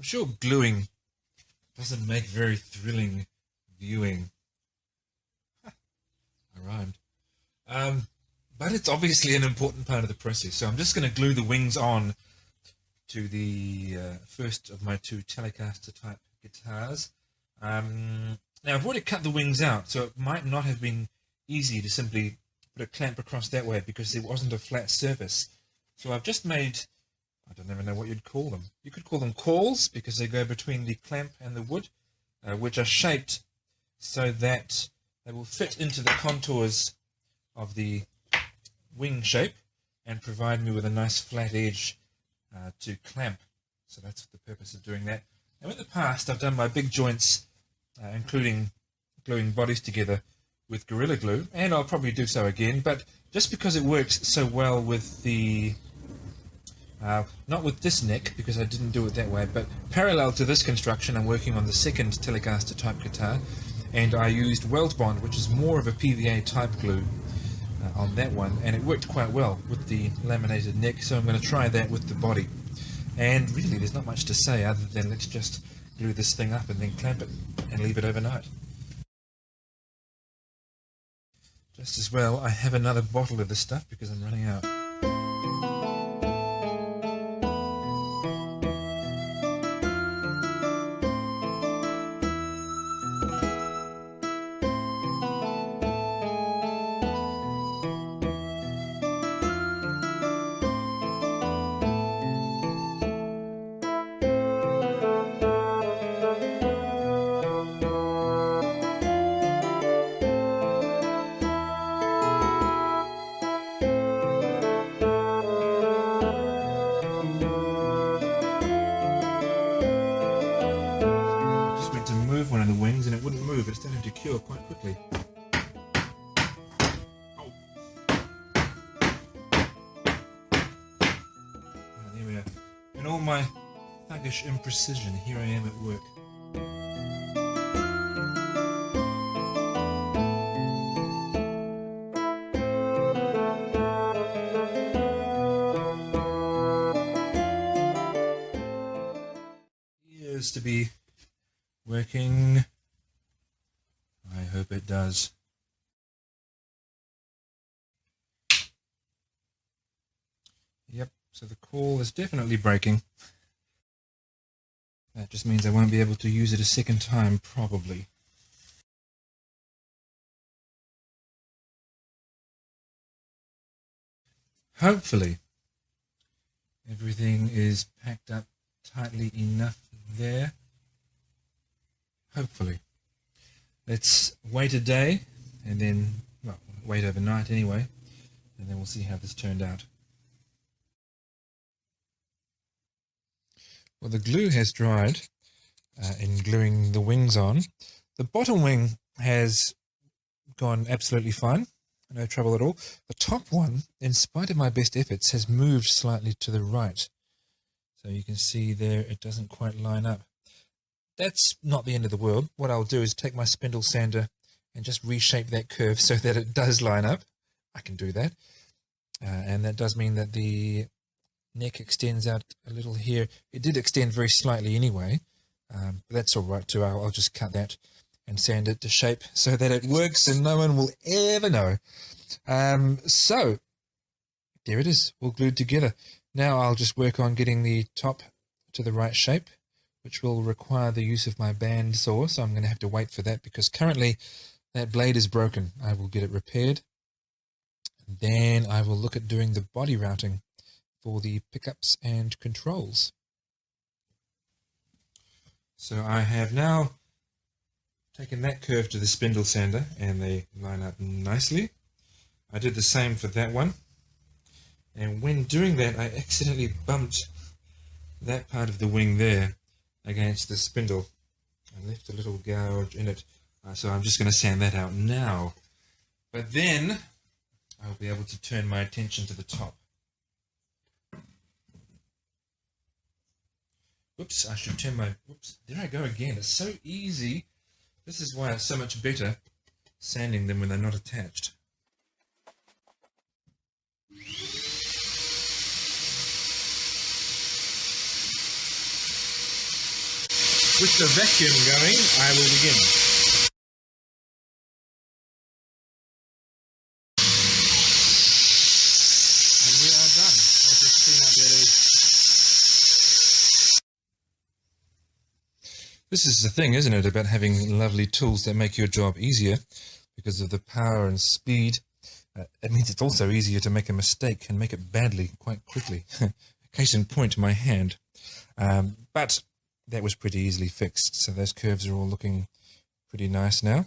sure gluing doesn't make very thrilling viewing. I rhymed. But it's obviously an important part of the process. So I'm just going to glue the wings on to the first of my two Telecaster type guitars. Now I've already cut the wings out, so it might not have been easy to simply put a clamp across that way because it wasn't a flat surface. So I've just made, I don't even know what you'd call them. You could call them cawls because they go between the clamp and the wood, which are shaped so that they will fit into the contours of the wing shape and provide me with a nice flat edge to clamp. So that's the purpose of doing that. Now in the past I've done my big joints, including gluing bodies together with Gorilla Glue, and I'll probably do so again, but just because it works so well with the not with this neck, because I didn't do it that way, but parallel to this construction I'm working on the second Telecaster type guitar, and I used Weld Bond, which is more of a PVA type glue on that one, and it worked quite well with the laminated neck, so I'm going to try that with the body. And really there's not much to say other than let's just glue this thing up and then clamp it and leave it overnight. Just as well I have another bottle of this stuff because I'm running out. One of the wings and it wouldn't move. It started to cure quite quickly. Oh. There we are. In all my thuggish imprecision, here I am at work. Here's to be working. I hope it does. Yep, so the cawl is definitely breaking. That just means I won't be able to use it a second time, probably. Hopefully, everything is packed up tightly enough there. Hopefully. Let's wait a day and then, well, wait overnight anyway, and then we'll see how this turned out. Well, the glue has dried in gluing the wings on. The bottom wing has gone absolutely fine, no trouble at all. The top one, in spite of my best efforts, has moved slightly to the right. So you can see there it doesn't quite line up. That's not the end of the world. What I'll do is take my spindle sander and just reshape that curve so that it does line up. I can do that. And that does mean that the neck extends out a little here. It did extend very slightly anyway, but that's all right too. I'll just cut that and sand it to shape so that it works and no one will ever know. So there it is, all glued together. Now I'll just work on getting the top to the right shape, which will require the use of my band saw, so I'm going to have to wait for that because currently that blade is broken. I will get it repaired. Then I will look at doing the body routing for the pickups and controls. So I have now taken that curve to the spindle sander and they line up nicely. I did the same for that one. And when doing that, I accidentally bumped that part of the wing there against the spindle. I left a little gouge in it, so I'm just going to sand that out now. But then I'll be able to turn my attention to the top. Whoops, I should turn my... Whoops, there I go again. It's so easy. This is why it's so much better sanding them when they're not attached. With the vacuum going, I will begin. And we are done. I'll just clean up that edge. This is the thing, isn't it, about having lovely tools that make your job easier because of the power and speed. It means it's also easier to make a mistake and make it badly quite quickly. Case in point, my hand. But that was pretty easily fixed, so those curves are all looking pretty nice now.